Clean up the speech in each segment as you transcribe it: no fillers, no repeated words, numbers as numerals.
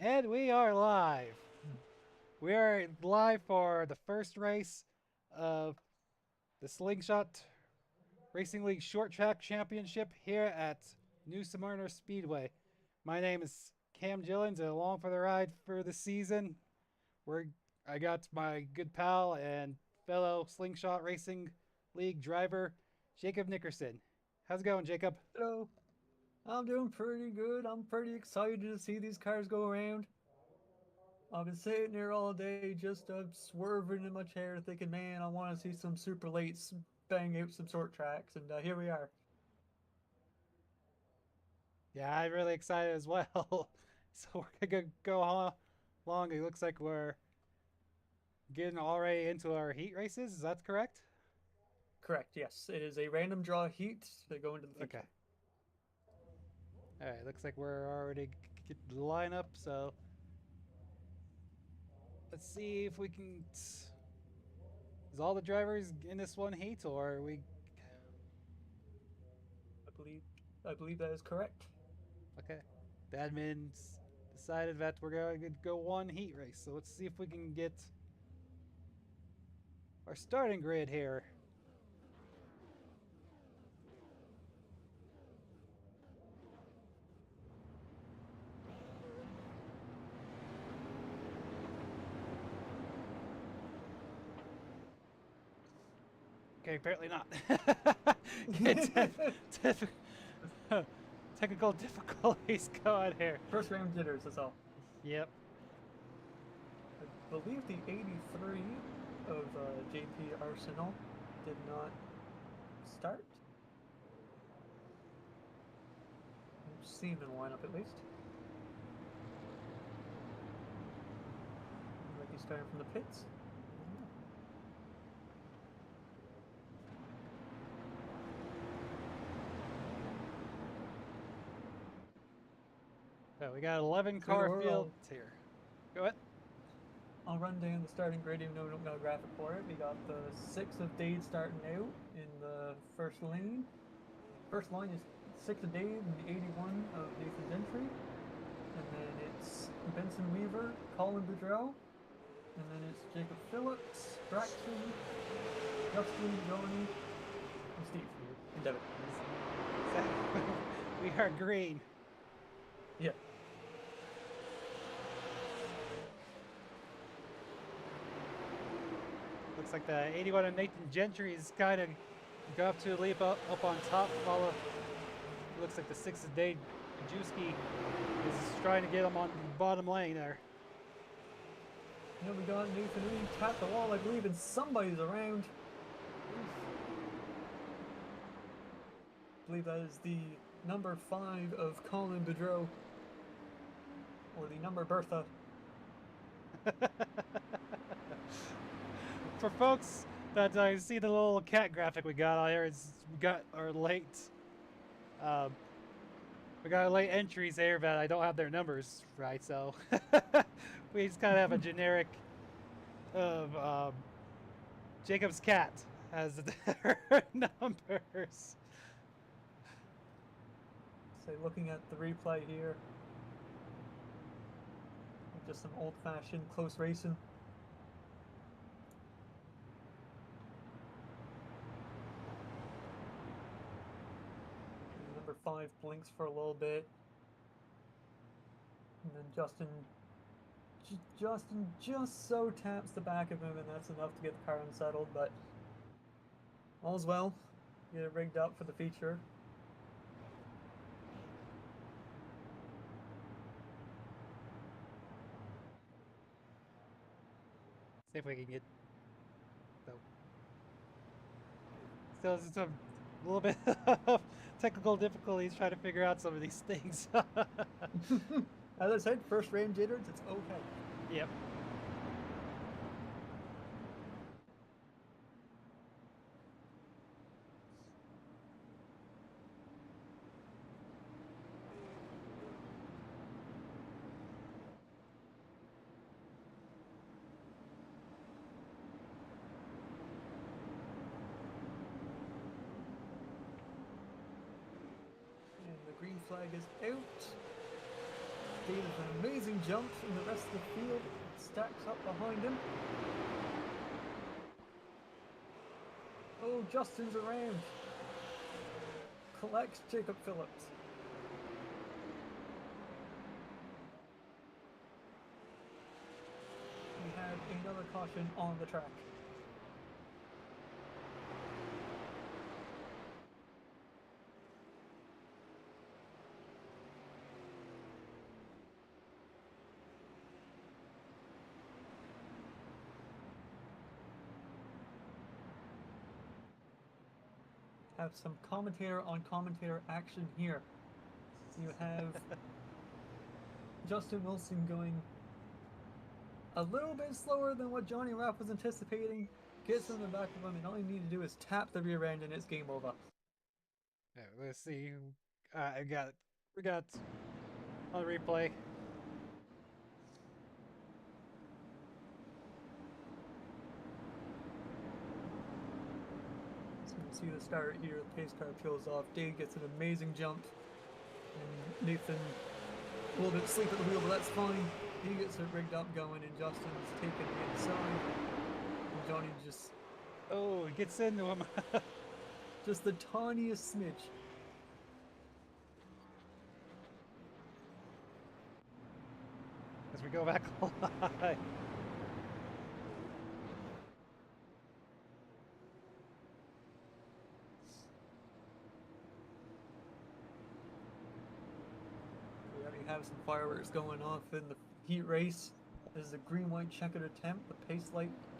And we are live. We are live for the first race of the Slingshot Racing League Short Track Championship here at New Smyrna Speedway. My name is Cam Gillens, and along for the ride for the season, I got my good pal and fellow Slingshot Racing League driver, Jacob Nickerson. How's it going, Jacob? Hello. I'm doing pretty good. I'm pretty excited to see these cars go around. I've been sitting here all day just swerving in my chair thinking, man, I want to see some super lates bang out some short tracks, and here we are. Yeah, I'm really excited as well. So we're gonna go along. It looks like we're getting already into our heat races. Is that correct? Correct, yes. It is a random draw heat to go into the Okay. feature. All right. Looks like we're already get the lineup. So let's see if we can. Is all the drivers in this one heat, or are we? I believe I believe that is correct. Okay. The admins decided that we're going to go one heat race. So let's see if we can get our starting grid here. Okay, apparently not. Technical difficulties going here. First round jitters, that's all. Yep. I believe the 83 of JP Arsenal did not start. I'm seeing the lineup at least. Looks like he's starting from the pits. So we got 11 So either car or, fields here. Go ahead. I'll run down the starting grid even though we don't got a graphic for it. We got the 6 of Dade starting out in the first lane. First line is 6 of Dade and the 81 of Nathan Gentry. And then it's Benson Weaver, Colin Boudreau. And then it's Jacob Phillips, Braxton, Justin, Johnny, and Steve. And Devin. We are green. Yeah. Looks like the 81 of Nathan Gentry is kind of go up to a leap up on top. Follow. Looks like the 6 of Dave Majewski is trying to get him on the bottom lane there. You know, we got Nathan Lee tap the wall, I believe, and somebody's around. I believe that is the number 5 of Colin Boudreau. Or the number Bertha. For folks that see the little cat graphic we got on here, we got our late, um, we got our late entries there that I don't have their numbers right, so we just kind of have a generic of Jacob's cat as their numbers. So looking at the replay here, just some old-fashioned close racing. Number 5 blinks for a little bit. And then Justin just so taps the back of him, and that's enough to get the car unsettled, but all's well. Get it rigged up for the feature. See if we can get. So, still, it's a little bit of technical difficulties trying to figure out some of these things. As I said, first range jitters, it's okay. Yep. And the green flag is out. Dave with an amazing jump, and the rest of the field stacks up behind him. Oh, Justin's around. Collects Jacob Phillips. We had another caution on the track. Have some commentator on commentator action here. So you have Justin Wilson going a little bit slower than what Johnny Rapp was anticipating. Gets in the back of him, and all you need to do is tap the rear end, and it's game over. Yeah, let's see. We got on replay. So you can see the start here. The pace car peels off. Dave gets an amazing jump, and Nathan a little bit asleep at the wheel, but that's fine. He gets it rigged up going, and Justin's taking the inside. And Johnny just It gets into him. just the tiniest smidge. As we go back live. We already have some fireworks going off in the heat race. This is a green-white checkered attempt. The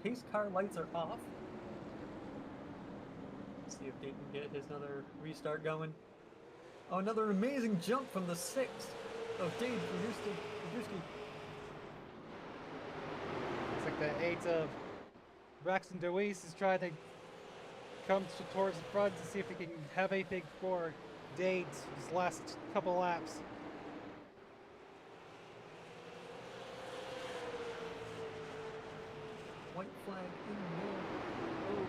pace car lights are off. Let's see if Dave can get his another restart going. Oh, another amazing jump from the 6th of Dave Radusky. It's like the 8 of Braxton DeWeese is trying to come towards the front to see if he can have anything for Dade his last couple laps. White flag in there.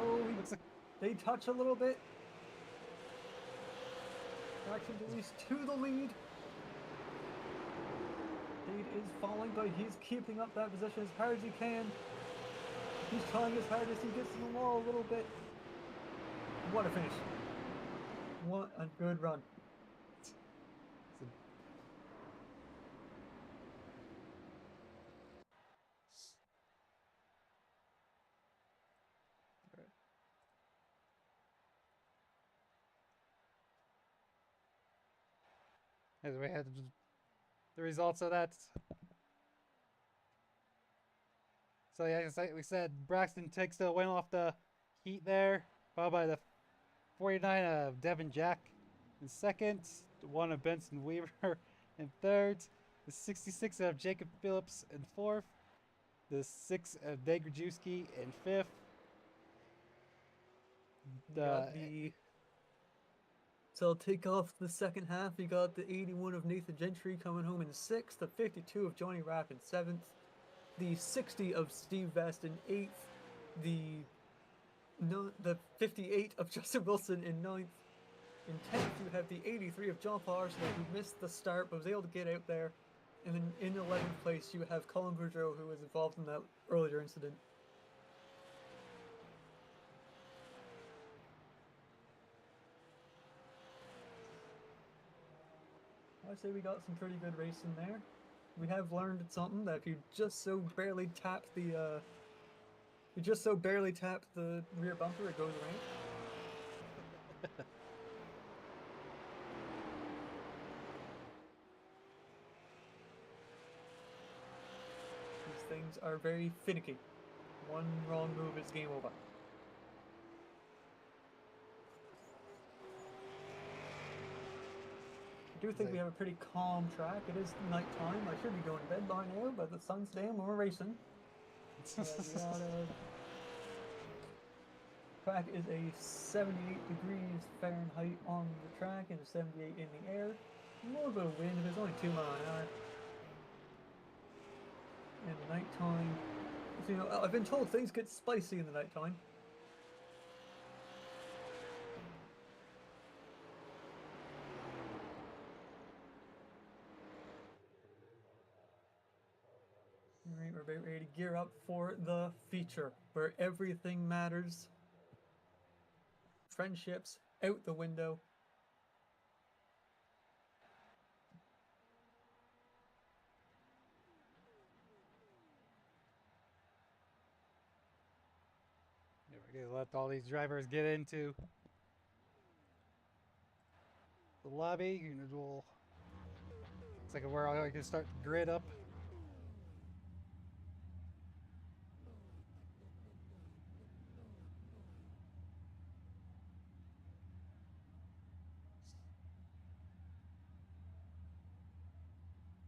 Oh, Looks like they touch a little bit. Braxton DeWeese to the lead. Dade is falling, but he's keeping up that position as hard as he can. He's trying as hard as he gets to the wall a little bit. What a finish. What a good run. as we had the results of that. So yeah, like we said, Braxton takes the win off the heat there, followed by the 49 of Devin Jack in second, the 1 of Benson Weaver in third, the 66 of Jacob Phillips in fourth, the 6 of Degrajewski in fifth. So I'll take off the second half. You got the 81 of Nathan Gentry coming home in sixth, the 52 of Johnny Rapp in seventh, the 60 of Steve Vest in eighth, the 58 of Justin Wilson in ninth. In 10th, you have the 83 of John Parsons, who missed the start but was able to get out there. And then in 11th place, you have Colin Boudreau, who was involved in that earlier incident. I'd say we got some pretty good racing there. We have learned something that if you just so barely tap the rear bumper, it goes around. These things are very finicky. One wrong move, it's game over. I do think we have a pretty calm track. It is night time. I should be going to bed by now, but the sun's down and we're racing. Track is a 78 degrees Fahrenheit on the track and a 78 in the air. A little bit of wind, but it's only 2 miles an hour. In the nighttime, so, you know, I've been told things get spicy in the nighttime. We're ready to gear up for the feature where everything matters. Friendships out the window. We're gonna let all these drivers get into the lobby. And we'll, looks like we're all gonna start grid up.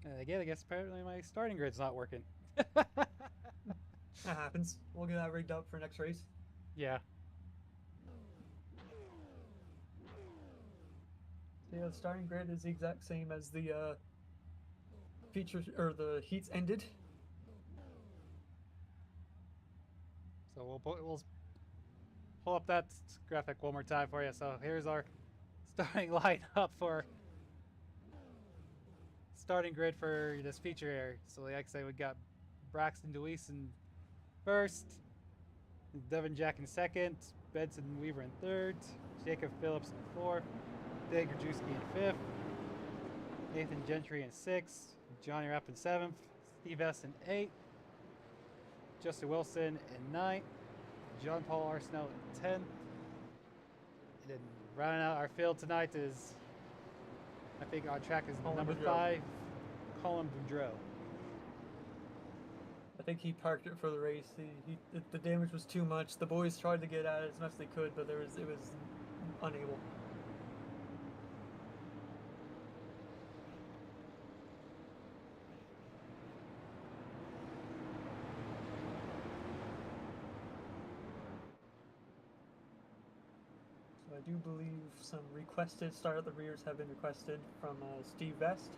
And again, I guess apparently my starting grid's not working. That happens. We'll get that rigged up for next race. Yeah. So yeah, the starting grid is the exact same as the features or the heats ended. So we'll pull up that graphic one more time for you. So here's our starting lineup for starting grid for this feature here. So like I say, we got Braxton Deweese in first, Devin Jack in second, Benson Weaver in third, Jacob Phillips in fourth, Dave Grajewski in fifth, Nathan Gentry in sixth, Johnny Rapp in seventh, Steve S in eighth, Justin Wilson in ninth, John Paul Arsenal in 10th. And then rounding out our field tonight is, I think on track is Colin number Boudreau. 5, Colin Boudreau. I think he parked it for the race. The damage was too much. The boys tried to get at it as much as they could, but it was unable. So I do believe some requested start at the rears have been requested from Steve Vest.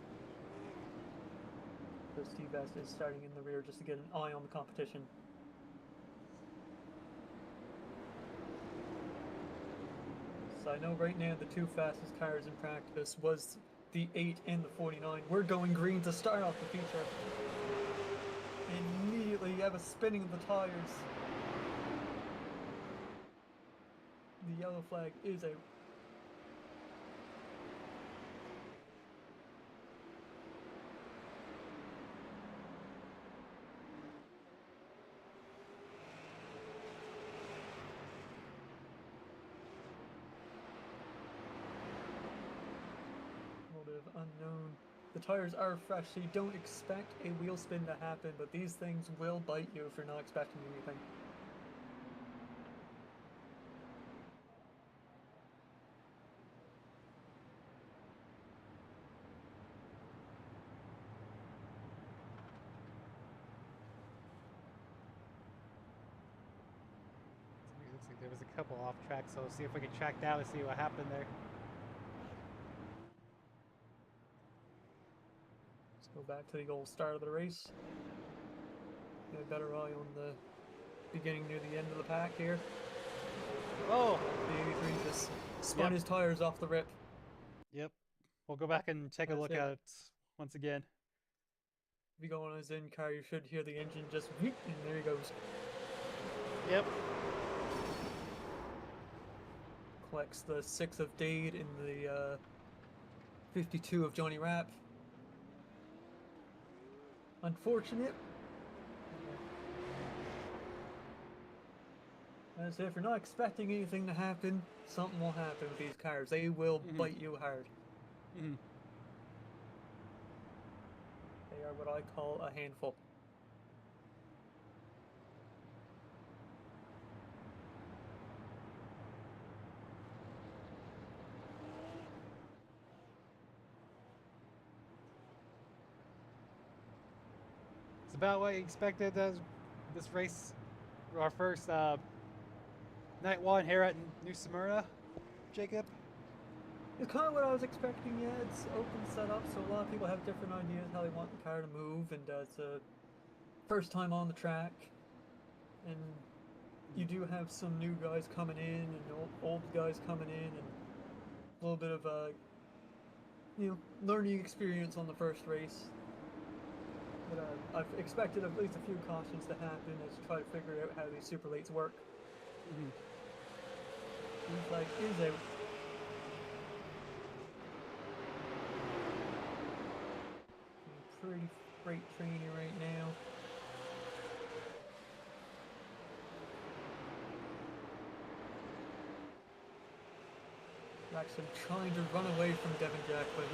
So Steve Vest is starting in the rear just to get an eye on the competition. So I know right now the two fastest cars in practice was the 8 and the 49. We're going green to start off the feature. Immediately you have a spinning of the tires. The yellow flag is out. Motive unknown. The tires are fresh, so you don't expect a wheel spin to happen, but these things will bite you if you're not expecting anything. It looks like there was a couple off track, so we'll see if we can track down and see what happened there. Let's go back to the old start of the race. Get a better eye on the beginning near the end of the pack here. Oh! The 83 just spun his tires off the rip. Yep. We'll go back and take a look at it once again. If you go on his in car, you should hear the engine just whoop, and there he goes. Yep. Collects the 6 of Dade in the 52 of Johnny Rapp. Unfortunate. As if you're not expecting anything to happen, something will happen with these cars. They will bite you hard. They are what I call a handful. It's about what you expected as this race, our first night one here at New Smyrna, Jacob. It's kind of what I was expecting, yeah. It's open setup, so a lot of people have different ideas how they want the car to move, and it's a first time on the track. And you do have some new guys coming in, and old guys coming in, and a little bit of a learning experience on the first race. But I've expected at least a few cautions to happen as to try to figure out how these super lates work. Green flag is out. Pretty freight trainy right now. Braxton trying to run away from Devon Jack, but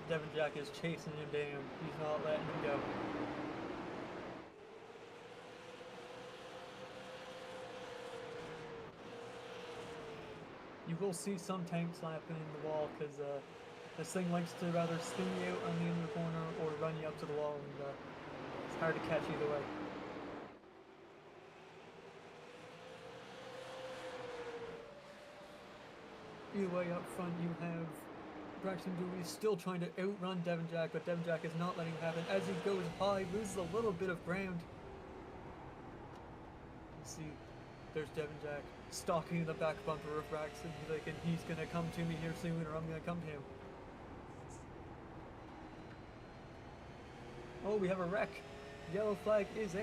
Devon Jack is chasing him down. He's not letting him go. You will see some tank slapping in the wall because this thing likes to rather spin you out on the end of the corner or run you up to the wall, and it's hard to catch either way. Either way, up front you have Braxton Dewey still trying to outrun Devon Jack, but Devon Jack is not letting it happen. As he goes high, loses a little bit of ground. You see, there's Devon Jack stalking the back bumper of Braxton, thinking he's going to come to me here soon or I'm going to come to him. Oh, we have a wreck. Yellow flag is out.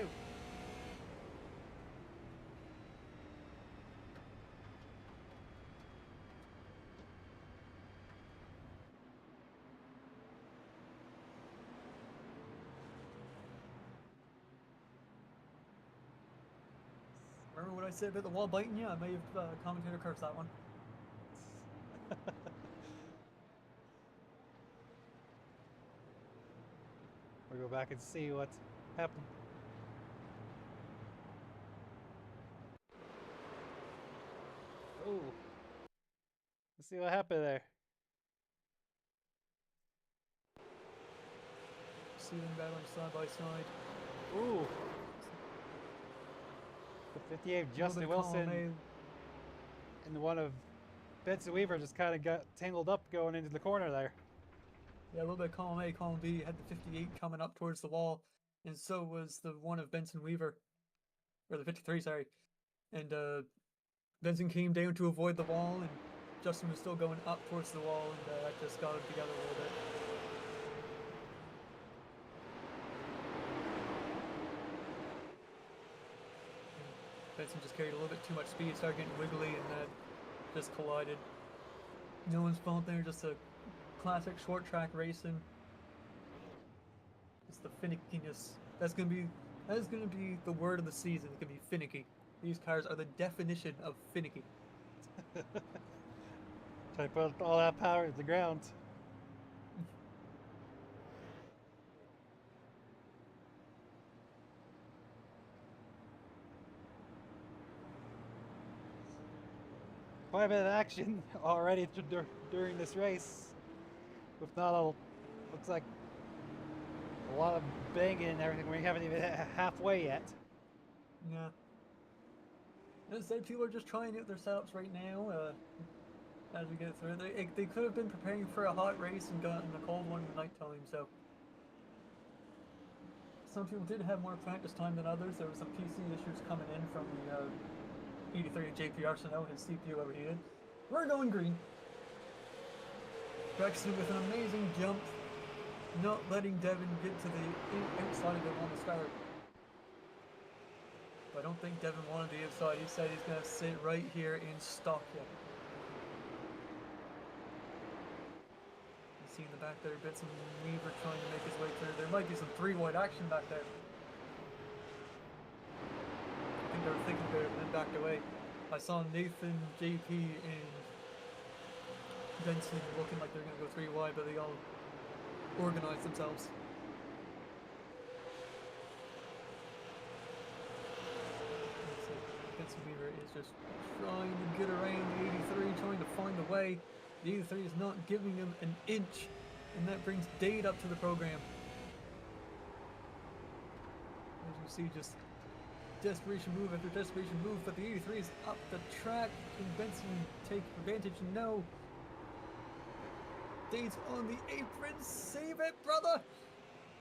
Remember what I said about the wall biting you? I may have commentator cursed that one. We'll go back and see what happened. Oh. Let's see what happened there. See them battling side by side. Ooh. The 58 Justin Wilson and one of Benson Weaver just kind of got tangled up going into the corner there. Yeah, a little bit of column A, column B. Had the 58 coming up towards the wall, and so was the one of Benson Weaver, or the 53, sorry. And Benson came down to avoid the wall, and Justin was still going up towards the wall, and that just got them together a little bit. Benson just carried a little bit too much speed, started getting wiggly, and just collided. No one's fault there, just a classic short track racing. It's the finickiness. That is gonna be the word of the season. It's gonna be finicky. These cars are the definition of finicky. Try to put all that power to the ground. Quite a bit of action already during this race. With not a, looks like a lot of banging and everything. We haven't even hit halfway yet. Yeah. As I said, people are just trying out their setups right now as we get through. They could have been preparing for a hot race and gotten a cold one in the nighttime, so. Some people did have more practice time than others. There was some PC issues coming in from the 83 JP Arsenault, his CPU overheated. We're going green. Braxton with an amazing jump, not letting Devon get to the outside of him on the start. But I don't think Devon wanted the outside. He said he's going to sit right here and stalk you. You see in the back there, Benson Weaver trying to make his way through. There might be some three-wide action back there. I think they were thinking about it and then backed away. I saw Nathan, JP, and Benson looking like they're going to go three wide, but they all organized themselves. Benson Weaver is just trying to get around the 83, trying to find a way. The 83 is not giving him an inch, and that brings Dade up to the program. As you see, just desperation move after desperation move, but the 83 is up the track. Can Benson take advantage? No. Dade's on the apron. Save it, brother!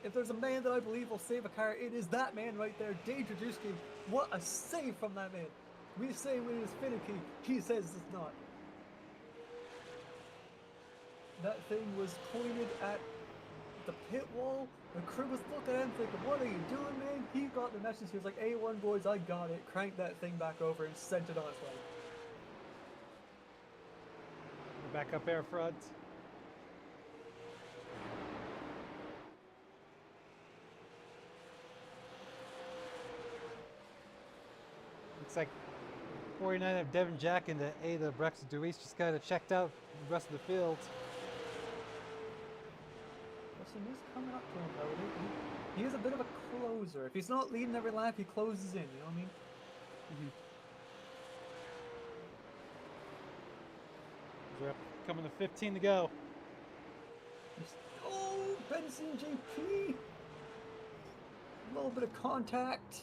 If there's a man that I believe will save a car, it is that man right there, Dade Drajewski. What a save from that man. We say when it is finicky, he says it's not. That thing was pointed at the pit wall. The crew was looking at him thinking, what are you doing, man? He got the message. He was like, A1 boys, I got it. Cranked that thing back over and sent it on its way. We're back up air front. Looks like 49 of Devin Jack and the 8 of Braxton Deweese just kind of checked out the rest of the field. Listen, he's coming up to him, though. He is a bit of a closer. If he's not leading every lap, he closes in, you know what I mean? We're up, coming to 15 to go. Oh, Benson JP! A little bit of contact.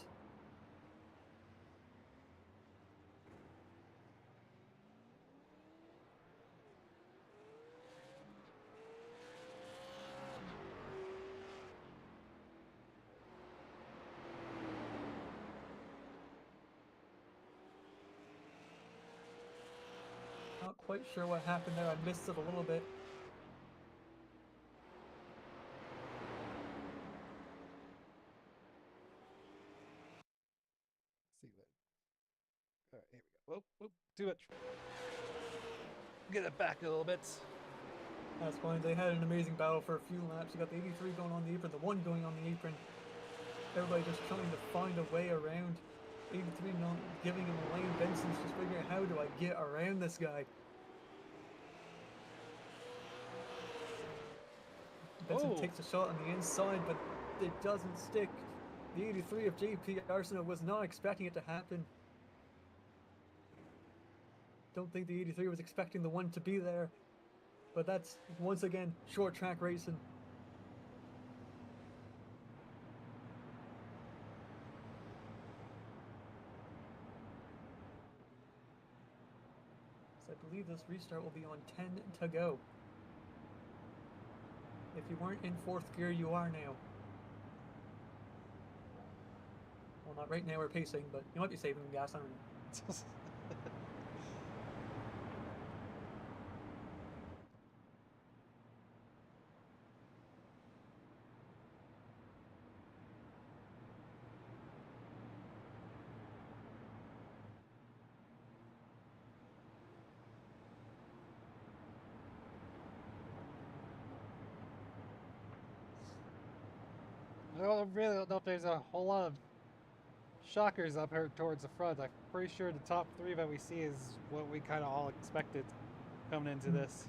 Not quite sure what happened there. I missed it a little bit. See that. All right, here we go. Whoop, whoop, too much. Get it back a little bit. That's fine. They had an amazing battle for a few laps. You got the 83 going on the apron, the 1 going on the apron. Everybody just trying to find a way around. 83 not giving him a lane. Benson's just figuring, how do I get around this guy? Benson takes a shot on the inside, but it doesn't stick. The 83 of JP Arsenault was not expecting it to happen. Don't think the 83 was expecting the 1 to be there. But that's, once again, short track racing. So I believe this restart will be on 10 to go. If you weren't in 4th gear, you are now. Well, not right now, we're pacing, but you might be saving gas, I don't know. I really don't know if there's a whole lot of shockers up here towards the front. I'm pretty sure the top 3 that we see is what we kind of all expected coming into this.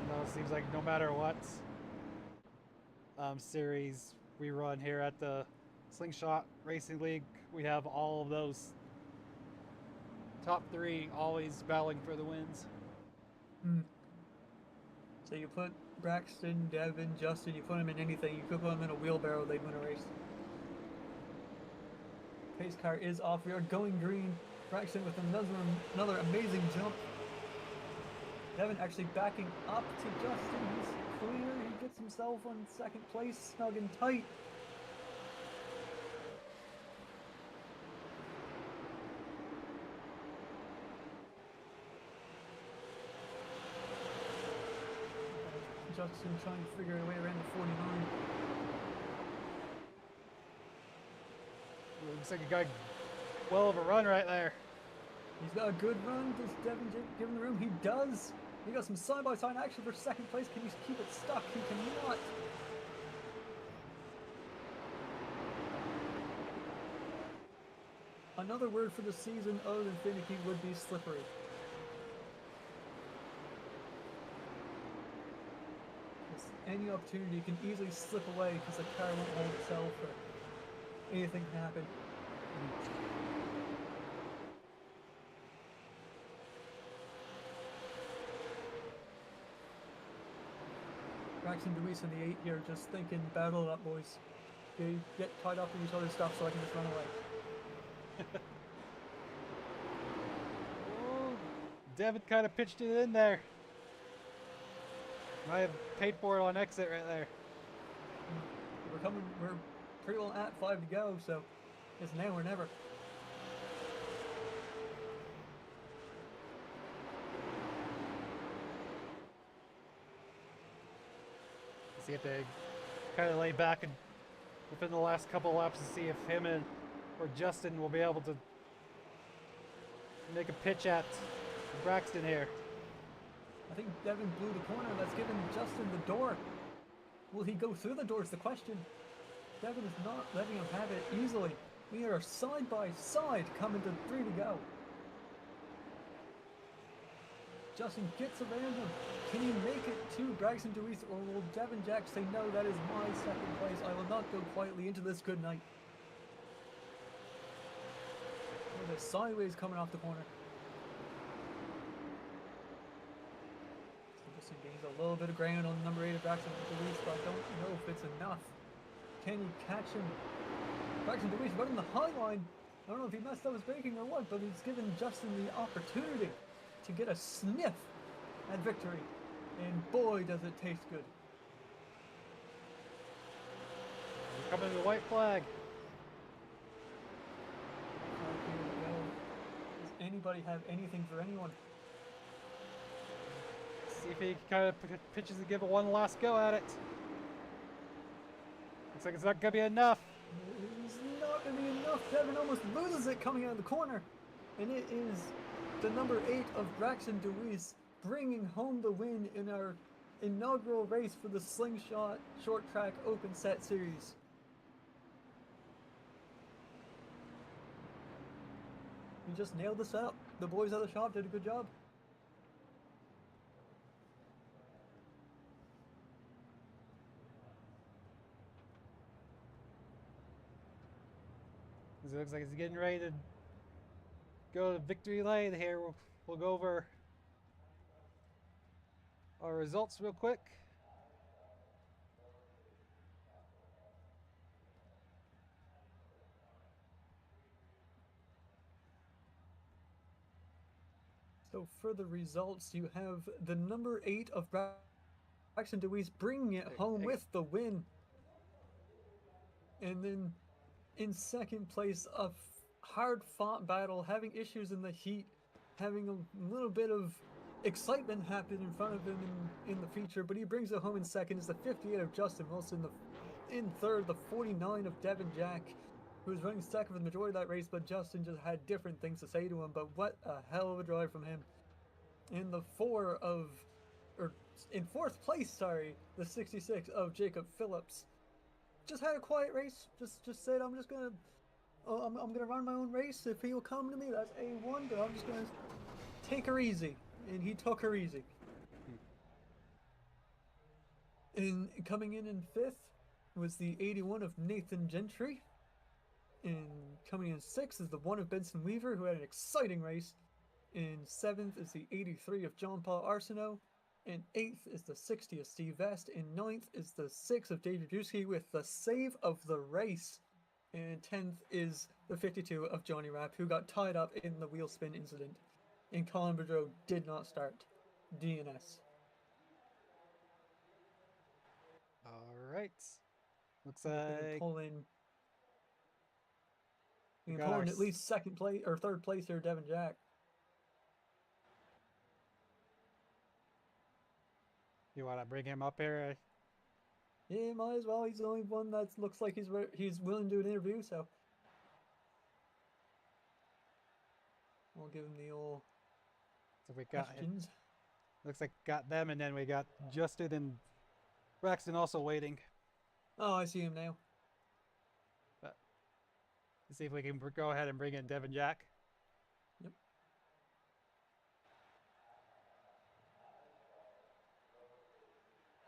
You know, it seems like no matter what series we run here at the Slingshot Racing League, we have all of those top 3 always battling for the wins. So you put Braxton, Devin, Justin, you put them in anything, you could put them in a wheelbarrow, they'd win a race. Pace car is off, we are going green. Braxton with another amazing jump. Devin actually backing up to Justin, he's clear, he gets himself on 2nd place, snug and tight. Justin trying to figure a way around the 49. Looks like a guy well of a run right there. He's got a good run. Does Devin give him the room? He does. He got some side-by-side action for 2nd place. Can he keep it stuck? He cannot. Another word for the season other than finicky would be slippery. Any opportunity can easily slip away because the car won't hold itself or anything can happen. Braxton Deweese and the 8 here just thinking, battle it up, boys. Okay, get tied up in each other's stuff so I can just run away. Oh, Devin kind of pitched it in there. Might have paid for it on exit right there. We're pretty well at 5 to go, so it's now or never. you have to kind of lay back and within the last couple laps to see if him and or Justin will be able to make a pitch at Braxton here. I think Devin blew the corner. That's given Justin the door. Will he go through the door is the question. Devin is not letting him have it easily. We are side by side coming to 3 to go. Justin gets around him. Can he make it to Braxton DeWeese, or will Devin Jack say, no, that is my second place. I will not go quietly into this good night. Oh, they're sideways coming off the corner. Justin gains a little bit of ground on number 8 of Braxton DeWeese, but I don't know if it's enough. Can he catch him? Braxton DeWeese running the high line. I don't know if he messed up his braking or what, but he's given Justin the opportunity to get a sniff at victory. And boy, does it taste good. We're coming to the white flag. Does anybody have anything for anyone? See if he kind of pitches and give it one last go at it. Looks like it's not going to be enough. It's not going to be enough. Devin almost loses it coming out of the corner. And it is the number 8 of Braxton DeWeese bringing home the win in our inaugural race for the Slingshot Short Track Open Set Series. He just nailed the setup. The boys at the shop did a good job. It looks like he's getting ready to go to victory lane here. We'll go over our results real quick. So for the results, you have the number 8 of Braxton DeWeese bringing it home with the win. And then in second place, a hard-fought battle, having issues in the heat, having a little bit of excitement happen in front of him in the feature, but he brings it home in second. Is the 58 of Justin Wilson, in third, the 49 of Devin Jack, who was running second for the majority of that race, but Justin just had different things to say to him. But what a hell of a drive from him. In in fourth place, sorry, the 66 of Jacob Phillips. Just had a quiet race. Just said, I'm gonna run my own race. If he will come to me, that's A1. But I'm just gonna take her easy, and he took her easy. And coming in fifth was the 81 of Nathan Gentry. And coming in sixth is the 1 of Benson Weaver, who had an exciting race. In seventh is the 83 of John Paul Arsenault. In 8th is the 60 of Steve Vest. In 9th is the 6 of David Drewski with the save of the race. And 10th is the 52 of Johnny Rapp, who got tied up in the wheel spin incident. And Colin Boudreau did not start. DNS. All right. Looks We like can pull in got at least second place or third place here, Devin Jack. You want to bring him up here? Yeah, might as well. He's the only one that looks like he's willing to do an interview, so I'll give him the old So we got questions. looks like got them, and then we got Justin and Braxton also waiting. Oh, I see him now. But let's see if we can go ahead and bring in Devin Jack. Yep.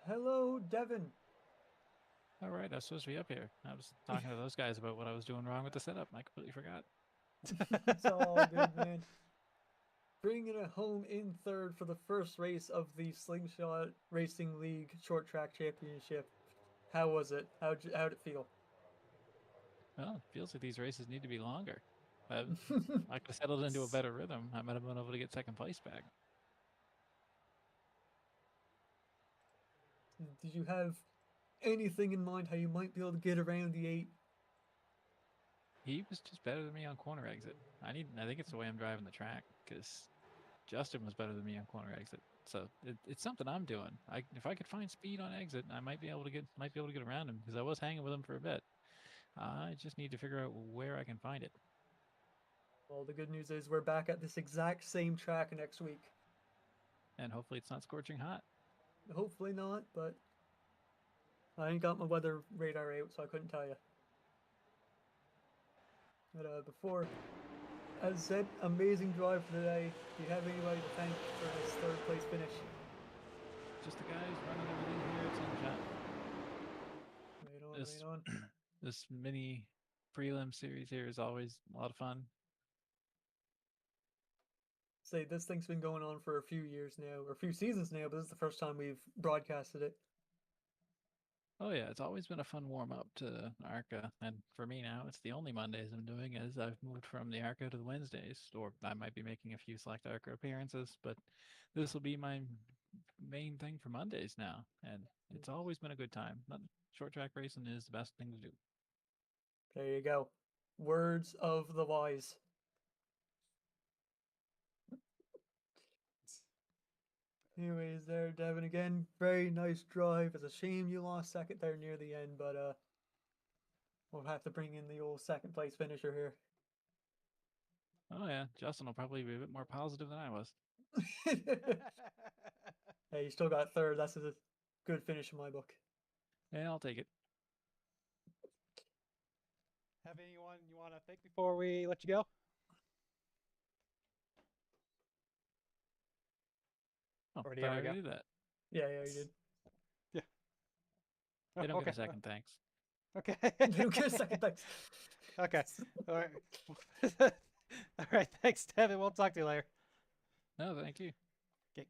Hello, Devin. All right, I was supposed to be up here. I was talking to those guys about what I was doing wrong with the setup. I completely forgot. It's all good, man. Bringing it home in third for the first race of the Slingshot Racing League Short Track Championship. How was it? How'd it feel? Well, it feels like these races need to be longer. I could have settled into a better rhythm. I might have been able to get second place back. Did you have anything in mind how you might be able to get around the 8? He was just better than me on corner exit. I think it's the way I'm driving the track, because Justin was better than me on corner exit. So it's something I'm doing. If I could find speed on exit, I might be able to get around him because I was hanging with him for a bit. I just need to figure out where I can find it. Well, the good news is we're back at this exact same track next week. And hopefully it's not scorching hot. Hopefully not, but I ain't got my weather radar out, so I couldn't tell you. But before, as I said, amazing drive for today. Do you have anybody to thank for this third place finish? Just the guys running everything here at Slingshot. Right on, This right on. this mini prelim series here is always a lot of fun. Say this thing's been going on for a few years now, or a few seasons now, but this is the first time we've broadcasted it. Oh yeah, it's always been a fun warm up to ARCA, and for me now, it's the only Mondays I'm doing as I've moved from the ARCA to the Wednesdays, or I might be making a few select ARCA appearances, but this will be my main thing for Mondays now, and it's always been a good time. Short track racing is the best thing to do. There you go. Words of the wise. Anyways, there, Devin, again, very nice drive. It's a shame you lost second there near the end, but we'll have to bring in the old second place finisher here. Oh yeah, Justin will probably be a bit more positive than I was. Hey, you still got third. That's a good finish in my book. Yeah, I'll take it. Have anyone you want to thank before we let you go? Oh, Or do you thought I already already go? did that. Yeah, you did. Yeah. They don't Okay. get a second thanks. Okay. You don't get a second thanks. Okay. All right. All right. Thanks, Devin. We'll talk to you later. No, thank you. Okay.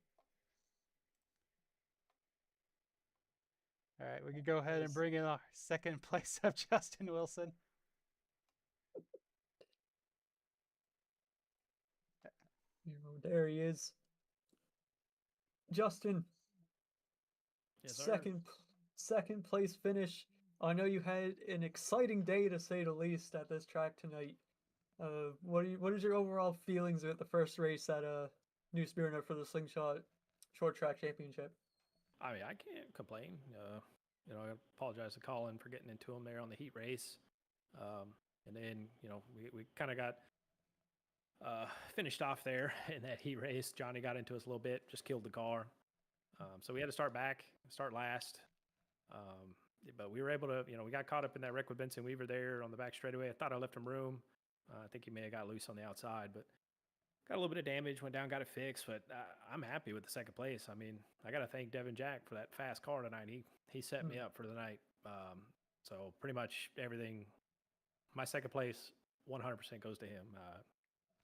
All right. We can go ahead and bring in our second place of Justin Wilson. There he is. Justin, Yes, sir. second place finish. I know you had an exciting day to say the least at this track tonight. What is your overall feelings about the first race at New Smyrna for the Slingshot Short Track Championship? I mean, I can't complain. I apologize to Colin for getting into him there on the heat race. And then, we kind of got finished off there in that heat race. Johnny got into us a little bit, just killed the car. So we had to start last. But we were able to, we got caught up in that wreck with Benson Weaver there on the back straightaway. I thought I left him room. I think he may have got loose on the outside, but got a little bit of damage, went down, got it fixed. But I'm happy with the second place. I mean, I got to thank Devin Jack for that fast car tonight. He set me up for the night. So pretty much everything, my second place, 100% goes to him.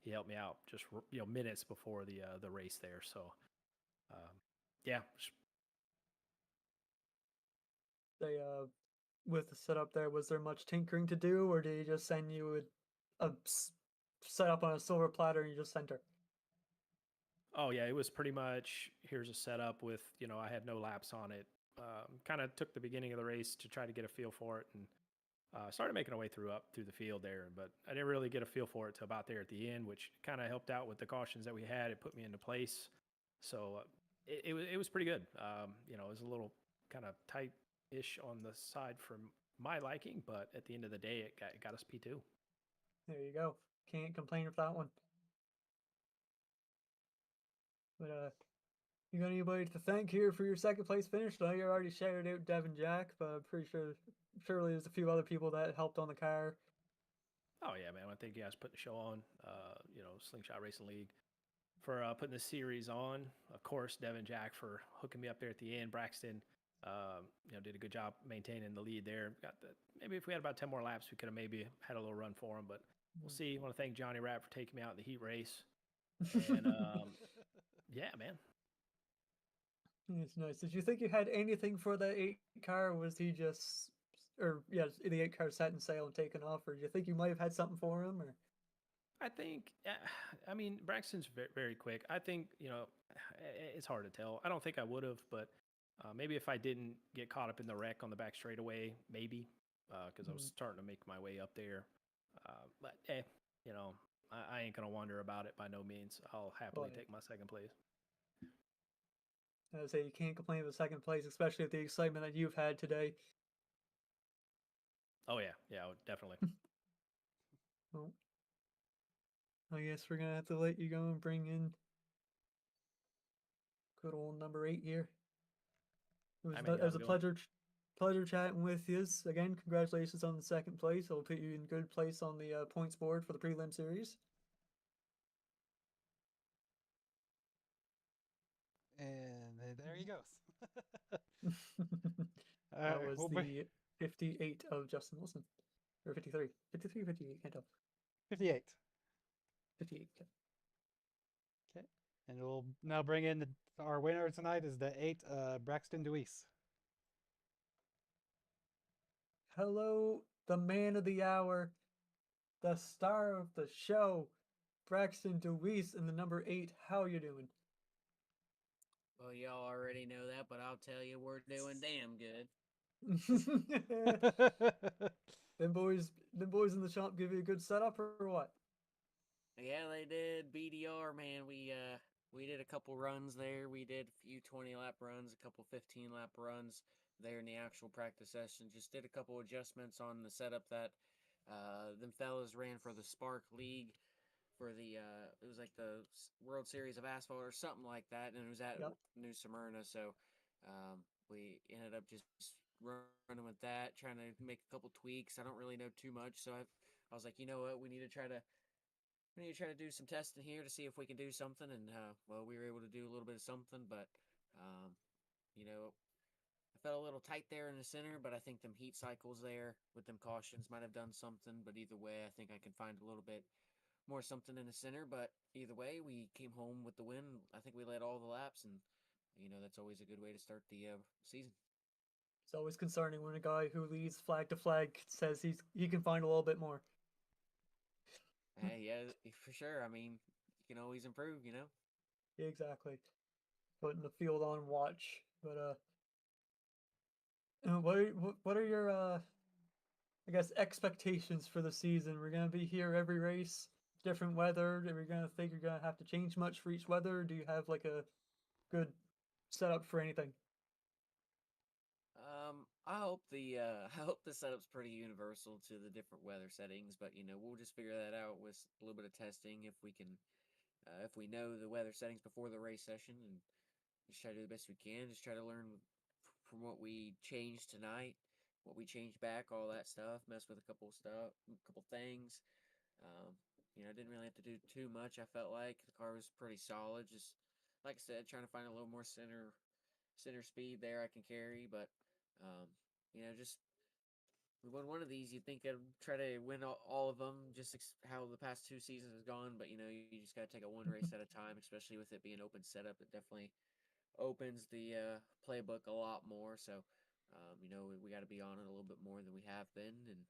He helped me out just minutes before the race there. So yeah. They with the setup there, was there much tinkering to do, or did he just send you a setup on a silver platter and you just center? Oh yeah, it was pretty much here's a setup with I had no laps on it. Kind of took the beginning of the race to try to get a feel for it, and started making our way through the field there. But I didn't really get a feel for it till about there at the end, which kind of helped out with the cautions that we had. It put me into place, so it was pretty good. It was a little kind of tight-ish on the side for my liking, but at the end of the day, it got us P2. There you go. Can't complain with that one. But you got anybody to thank here for your second place finish? I know you already shouted out Devin Jack, but I'm pretty sure surely there's a few other people that helped on the car. Oh yeah, man! I think you guys putting the show on. Slingshot Racing League for putting the series on. Of course, Devin Jack for hooking me up there at the end. Braxton, did a good job maintaining the lead there. Maybe if we had about 10 more laps, we could have maybe had a little run for him, but we'll see. I want to thank Johnny Rapp for taking me out in the heat race. And yeah, man. It's nice. Did you think you had anything for the 8 car? Or was he just, or yeah, the 8 car setting sail and taking off? Or do you think you might have had something for him? Or I think, Braxton's very, very quick. I think, it's hard to tell. I don't think I would have, but maybe if I didn't get caught up in the wreck on the back straightaway, maybe, because I was starting to make my way up there. But I ain't going to wonder about it by no means. I'll happily take my second place. I say you can't complain with second place, especially with the excitement that you've had today. Oh yeah, yeah, definitely. Well, I guess we're gonna have to let you go and bring in good old number 8 here. I mean, It how's was it a going? pleasure chatting with you. Again, congratulations on the second place. I'll put you in good place on the points board for the prelim series. And there he goes. That was We'll be the 58 of Justin Wilson. Or 53. 53, 58, can't tell. 58. 58. Okay. Okay. And we'll now bring in our winner tonight is the 8, Braxton Deweese. Hello, the man of the hour, the star of the show, Braxton Deweese in the number 8. How you doing? Well, y'all already know that, but I'll tell you, we're doing damn good. them boys in the shop give you a good setup or what? Yeah, they did. BDR, man. We did a couple runs there. We did a few 20-lap runs, a couple 15-lap runs there in the actual practice session. Just did a couple adjustments on the setup that them fellas ran for the Spark League for the it was like the World Series of Asphalt or something like that, and it was at Yep. New Smyrna. So we ended up just running with that, trying to make a couple tweaks. I don't really know too much, so I was like, you know what, we need to try to do some testing here to see if we can do something. And well, we were able to do a little bit of something, but um, you know, I felt a little tight there in the center, but I think them heat cycles there with them cautions might have done something. But either way, I think I can find a little bit more something in the center. But either way, we came home with the win. I think we led all the laps, and that's always a good way to start the season. It's always concerning when a guy who leads flag to flag says he can find a little bit more. Hey, yeah, for sure. I mean, you can always improve. Exactly. Putting the field on watch. But what are your I guess expectations for the season? We're gonna be here every race, different weather. Are we gonna think you're gonna have to change much for each weather? Do you have like a good setup for anything? I hope the setup's pretty universal to the different weather settings, but we'll just figure that out with a little bit of testing if we can, if we know the weather settings before the race session, and just try to do the best we can. Just try to learn from what we changed tonight, what we changed back, all that stuff. Mess with a couple things. Um, I didn't really have to do too much. I felt like the car was pretty solid. Just like I said, trying to find a little more center speed there I can carry, but um, just we won one of these. You'd think I'd try to win all of them, just how the past two seasons has gone. But you just got to take it one race at a time, especially with it being open setup. It definitely opens the playbook a lot more. So, we got to be on it a little bit more than we have been, and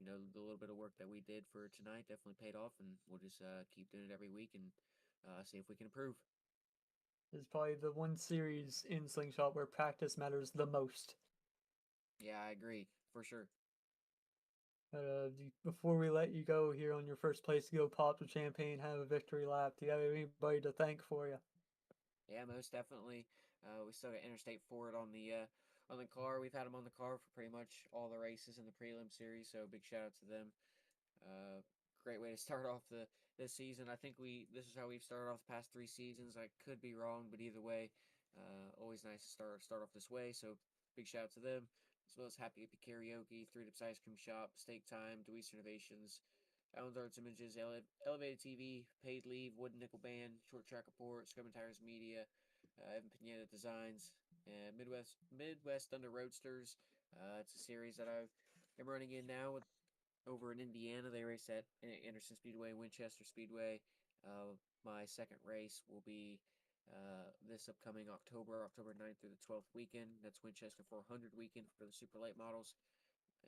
the little bit of work that we did for tonight definitely paid off, and we'll just keep doing it every week and see if we can improve. It's probably the one series in Slingshot where practice matters the most. Yeah, I agree for sure. Before we let you go here on your first place to go pop the champagne, have a victory lap, do you have anybody to thank for you? Yeah, most definitely. We still got Interstate Ford on the car. We've had them on the car for pretty much all the races in the prelim series. So big shout out to them. Uh, Great way to start off this season. I think this is how we've started off the past 3 seasons. I could be wrong, but either way, always nice to start off this way. So big shout out to them, as well as Happy Hippie Karaoke, 3 Dips Ice Cream Shop, Steak Time, Deweese Innovations, Allen's Arts Images, Elevated TV, Paid Leave, Wooden Nickel Band, Short Track Report, Scrum and Tires Media, Evan Pineda Designs, and Midwest Thunder Roadsters. It's a series that I'm running in now with over in Indiana. They race at Anderson Speedway, Winchester Speedway. My second race will be this upcoming October 9th through the 12th weekend. That's Winchester 400 weekend for the super late models,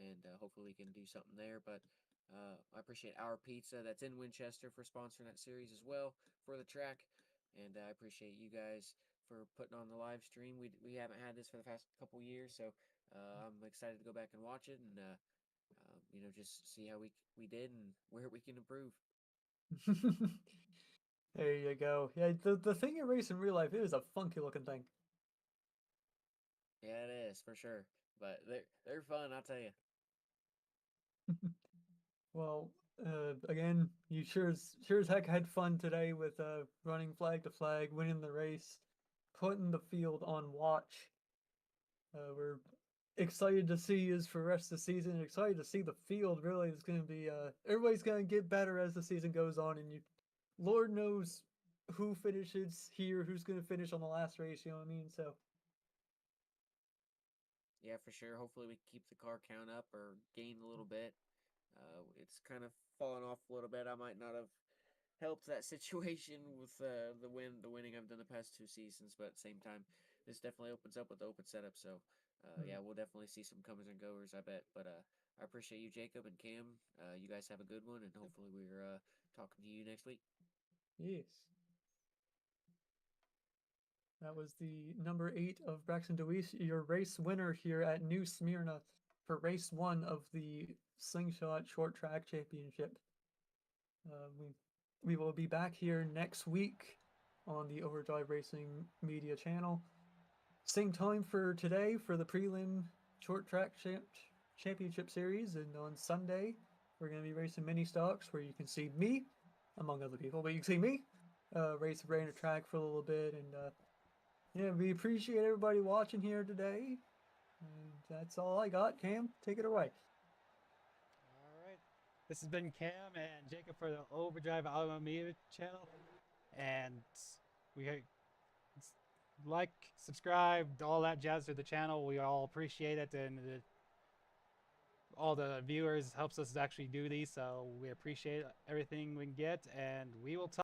and hopefully we can do something there. But I appreciate Our Pizza that's in Winchester for sponsoring that series as well for the track, and I appreciate you guys for putting on the live stream. We haven't had this for the past couple years, so I'm excited to go back and watch it and just see how we did and where we can improve. There you go. Yeah, the thing you race in real life, it is a funky looking thing. Yeah, it is for sure. But they're fun, I'll tell you. Well, again, you sure as heck had fun today with running flag to flag, winning the race, putting the field on watch. We're excited to see is for the rest of the season. Excited to see the field. Really, is going to be. Everybody's going to get better as the season goes on, and you, Lord knows who finishes here, who's going to finish on the last race. You know what I mean? So Yeah, for sure. Hopefully, we keep the car count up or gain a little bit. It's kind of fallen off a little bit. I might not have helped that situation with the winning I've done the past 2 seasons, but at the same time, this definitely opens up with the open setup. So, yeah, we'll definitely see some comers and goers, I bet. But I appreciate you, Jacob and Cam. You guys have a good one, and hopefully we're talking to you next week. yes. That was the number 8 of Braxton DeWeese, your race winner here at New Smyrna for race 1 of the Slingshot Short Track Championship. We will be back here next week on the Overdrive Racing Media channel. Same time for today for the prelim Short Track Championship Series, and on Sunday we're going to be racing mini stocks where you can see me, among other people, but you can see me race around the track for a little bit, and yeah, we appreciate everybody watching here today. And that's all I got. Cam, take it away. All right. This has been Cam and Jacob for the Overdrive Auto Media channel. And we like, subscribe, all that jazz to the channel. We all appreciate it. And all the viewers helps us actually do these. So we appreciate everything we can get. And we will talk.